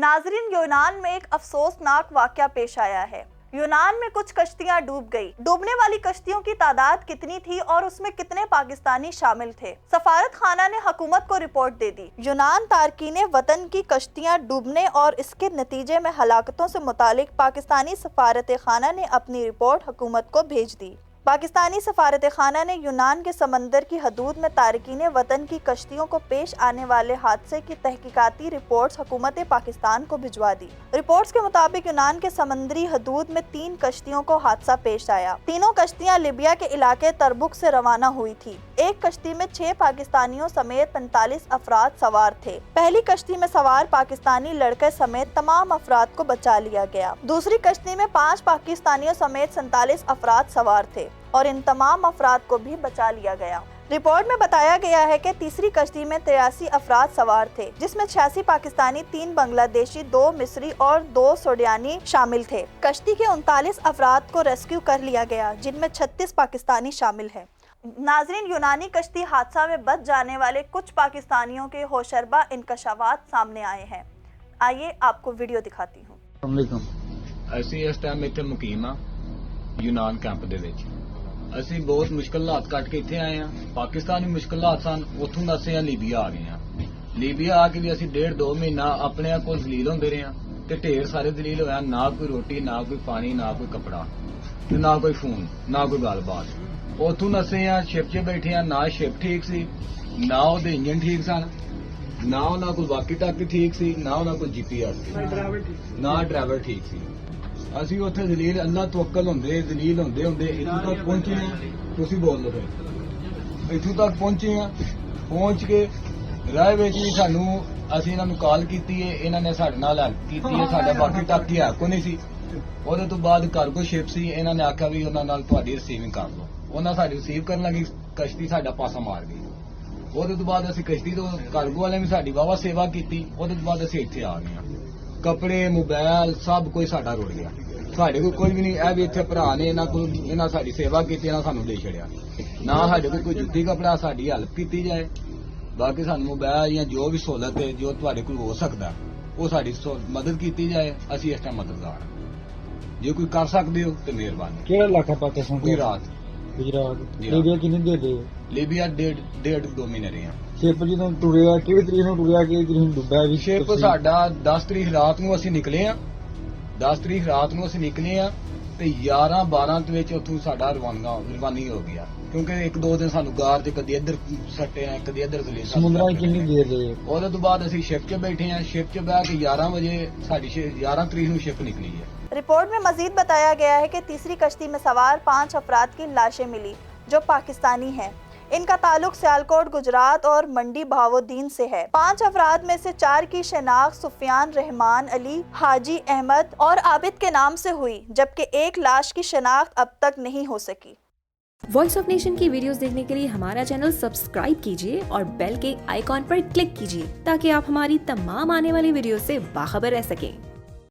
नाजरीन, यूनान में एक अफसोसनाक वाकया पेश आया है। यूनान में कुछ कश्तियां डूब गई। डूबने वाली कश्तियों की तादाद कितनी थी और उसमें कितने पाकिस्तानी शामिल थे? सफारत खाना ने हुकूमत को रिपोर्ट दे दी। यूनान तारकीने वतन की कश्तियां डूबने और इसके नतीजे में हलाकतों से मुतालिक पाकिस्तानी सफारत खाना ने अपनी रिपोर्ट हुकूमत को भेज दी। पाकिस्तानी सफारत खाना ने यूनान के समंदर की हदूद में तारकीने वतन की कश्तियों को पेश आने वाले हादसे की तहकीकाती रिपोर्ट्स हुकूमत पाकिस्तान को भिजवा दी। रिपोर्ट्स के मुताबिक यूनान के समंदरी हदूद में 3 कश्तियों को हादसा पेश आया। तीनों कश्तियां लीबिया के इलाके तरबुक से रवाना हुई थी। एक कश्ती में 6 पाकिस्तानियों समेत 45 अफराद सवार थे। पहली कश्ती में सवार पाकिस्तानी लड़के समेत तमाम अफराद को बचा लिया गया। दूसरी कश्ती में 5 पाकिस्तानियों समेत 47 अफराद सवार थे और इन तमाम अफराद को भी बचा लिया गया। रिपोर्ट में बताया गया है कि तीसरी कश्ती में 83 अफराद सवार थे, जिसमें 86 पाकिस्तानी, 3 बांग्लादेशी, 2 मिस्री और 2 सुडानी शामिल थे। कश्ती के 39 अफराद को रेस्क्यू कर लिया गया, जिनमें 36 पाकिस्तानी शामिल हैं। नाजरीन, यूनानी कश्ती हादसा में बच जाने वाले कुछ पाकिस्तानियों के होशरबा इंकशाफात सामने आए हैं। आइए आपको वीडियो दिखाती हूँ। ਅਸੀਂ ਇਸ ਟਾਈਮ ਇੱਥੇ ਮੁਕੀਮ ਆ ਯੂਨਾਨ ਕੈਂਪ ਦੇ ਵਿੱਚ। ਅਸੀਂ ਬਹੁਤ ਮੁਸ਼ਕਲ ਹਾਲਾਤ ਕੱਟ ਕੇ ਇੱਥੇ ਆਏ ਆ। ਪਾਕਿਸਤਾਨ ਵੀ ਮੁਸ਼ਕਲ ਹਾਲਾਤ ਸਨ, ਉੱਥੋਂ ਦਾ ਅਸੀਂ ਲੀਬੀਆ ਆ ਗਏ ਆ। ਲੀਬੀਆ ਆ ਕੇ ਵੀ ਅਸੀਂ 1.5-2 ਮਹੀਨਾ ਆਪਣੇ ਕੋਲ ਜ਼ਲੀਲ ਹੁੰਦੇ ਰਹੇ ਆ ਤੇ ਢੇਰ ਸਾਰੇ ਜ਼ਲੀਲ ਹੋਇਆ। ਨਾ ਕੋਈ ਰੋਟੀ, ਨਾ ਕੋਈ ਪਾਣੀ, ਨਾ ਕੋਈ ਕੱਪੜਾ ਤੇ ਨਾ ਕੋਈ ਫੋਨ, ਨਾ ਕੋਈ ਗੱਲਬਾਤ। ਉੱਥੋਂ ਅਸੀਂ ਆ ਸ਼ਿਪ 'ਚ ਬੈਠੇ ਆ। ਨਾ ਸ਼ਿਪ ਠੀਕ ਸੀ, ਨਾ ਉਹਦੇ ਇੰਜਨ ਠੀਕ ਸਨ, ਨਾ ਉਹਨਾਂ ਕੋਲ ਵਾਕੀ ਟਾਕੀ ਠੀਕ ਸੀ, ਨਾ ਉਹਨਾਂ ਕੋਲ GPS ਸੀ, ਨਾ ਡਰਾਈਵਰ ਠੀਕ ਸੀ। ਅਸੀਂ ਉੱਥੇ ਜ਼ਲੀਲ ਅੱਲਾ ਤਵੱਕਲ ਹੁੰਦੇ ਜ਼ਲੀਲ ਹੁੰਦੇ ਇੱਥੋਂ ਤੱਕ ਪਹੁੰਚੇ ਆ। ਤੁਸੀਂ ਬੋਲ ਲਓ ਫਿਰ। ਇੱਥੋਂ ਤੱਕ ਪਹੁੰਚੇ ਆ। ਪਹੁੰਚ ਕੇ ਰਾਹ ਵਿੱਚ ਵੀ ਅਸੀਂ ਇਹਨਾਂ ਨੂੰ ਕਾਲ ਕੀਤੀ ਹੈ। ਇਹਨਾਂ ਨੇ ਸਾਡੇ ਨਾਲ ਹੈਲਪ ਕੀਤੀ ਹੈ। ਸਾਡਾ ਬਾਕੀ ਟਾਕੀ ਹੈ ਕੋ ਨਹੀਂ ਸੀ। ਉਹਦੇ ਤੋਂ ਬਾਅਦ ਕਾਰਗੋ ਸ਼ਿਪ ਸੀ। ਇਹਨਾਂ ਨੇ ਆਖਿਆ ਵੀ ਉਹਨਾਂ ਨਾਲ ਤੁਹਾਡੀ ਰਿਸੀਵਿੰਗ ਕਰ ਲਓ। ਉਹਨਾਂ ਸਾਡੀ ਰਿਸੀਵ ਕਰਨ ਲੱਗੀ, ਕਸ਼ਤੀ ਸਾਡਾ ਪਾਸਾ ਮਾਰ ਗਈ। ਉਹਦੇ ਤੋਂ ਬਾਅਦ ਅਸੀਂ ਕਸ਼ਤੀ ਤੋਂ ਕਾਰਗੋ ਵਾਲਿਆਂ ਵੀ ਸਾਡੀ ਵਾਹਵਾ ਸੇਵਾ ਕੀਤੀ। ਉਹਦੇ ਤੋਂ ਬਾਅਦ ਅਸੀਂ ਇੱਥੇ ਆ ਗਏ ਹਾਂ। ਕੱਪੜੇ, ਮੋਬਾਈਲ ਸਭ ਕੁਝ ਸਾਡਾ ਰੁੜ ਗਿਆ। ਸਾਡੇ ਕੋਲ ਕੁਝ ਵੀ ਨਹੀਂ। ਇਹ ਵੀ ਇੱਥੇ ਭਰਾ ਨੇ, ਇਹਨਾਂ ਸਾਡੀ ਸੇਵਾ ਕੀਤੀ, ਇਹਨਾਂ ਸਾਨੂੰ ਦੇ ਛੜਿਆ। ਨਾ ਸਾਡੇ ਕੋਲ ਕੋਈ ਜੁੱਤੀ ਕੱਪੜਾ, ਸਾਡੀ ਹੈਲਪ ਕੀਤੀ ਜਾਏ। ਬਾਕੀ ਸਾਨੂੰ ਮੋਬਾਈਲ ਜਾਂ ਜੋ ਵੀ ਸਹੂਲਤ ਹੈ ਜੋ ਤੁਹਾਡੇ ਕੋਲ ਹੋ ਸਕਦਾ ਉਹ ਸਾਡੀ ਮਦਦ ਕੀਤੀ ਜਾਏ। ਅਸੀਂ ਇਸ ਟਾਈਮ ਮਦਦਗਾਰ ਹਾਂ। ਜੇ ਕੋਈ ਕਰ ਸਕਦੇ ਹੋ ਤੇ ਮਿਹਰਬਾਨੀ। ਕਿਹੜਾ ਇਲਾਕਾ ਪਾਕਿਸਤਾਨ? ਗੁਜਰਾਤ। ਲੀਬੀਆ ਕਿੰਨੀ ਦੇਰ ਦੇ? ਲੀਬੀਆ 1.5-2 ਮਹੀਨੇ ਰਹੇ ਹਾਂ। ਸ਼ਿਪ ਜਦੋਂ ਟੁਰਿਆ, ਕਿਹੜੀ ਤਰੀਕ ਨੂੰ ਟੁਰਿਆ, ਕਿਹੜੀ ਤਰੀਕ ਨੂੰ ਡੁੱਬਿਆ? ਵੀ ਸ਼ਿਪ ਸਾਡਾ 10 ਤਰੀਕ ਰਾਤ ਨੂੰ ਅਸੀਂ ਨਿਕਲੇ ਆ। 10 ਤਰੀਕ ਰਾਤ ਨੂੰ ਅਸੀਂ ਨਿਕਲੇ ਆ ਤੇ 11-12 ਦੇ ਵਿੱਚ ਉੱਥੋਂ ਸਾਡਾ ਰਵਾਨੀ ਹੋ ਗਿਆ। ਕਿਉਂਕਿ 1-2 ਦਿਨ ਸਾਨੂੰ ਗਾਰ 'ਚ ਕਦੀ ਇੱਧਰ ਸੱਟੇ ਆ, ਕਦੀ ਇੱਧਰ ਜ਼ਲੀਲ। ਸਮੁੰਦਰਾਂ ਕਿੰਨੀ ਦੇਰ ਦੇ? ਉਹਦੇ ਤੋਂ ਬਾਅਦ ਅਸੀਂ ਸ਼ਿਪ 'ਚ ਬੈਠੇ ਆ। ਸ਼ਿਪ 'ਚ ਬਹਿ ਕੇ 11 ਵਜੇ ਸਾਡੀ 11 ਤਰੀਕ ਨੂੰ ਸ਼ਿਪ ਨਿਕਲੀ ਹੈ। रिपोर्ट में मजीद बताया गया है कि तीसरी कश्ती में सवार 5 अफराद की लाशें मिली जो पाकिस्तानी हैं। इनका ताल्लुक सियालकोट, गुजरात और मंडी बहावुद्दीन से है। 5 अफराद में से 4 की शनाख्त सुफियान, रहमान, अली, हाजी अहमद और आबिद के नाम से हुई, जबकि एक लाश की शनाख्त अब तक नहीं हो सकी। वॉइस ऑफ नेशन की वीडियोस देखने के लिए हमारा चैनल सब्सक्राइब कीजिए और बेल के आइकॉन पर क्लिक कीजिए ताकि आप हमारी तमाम आने वाली वीडियो से बाखबर रह सकें।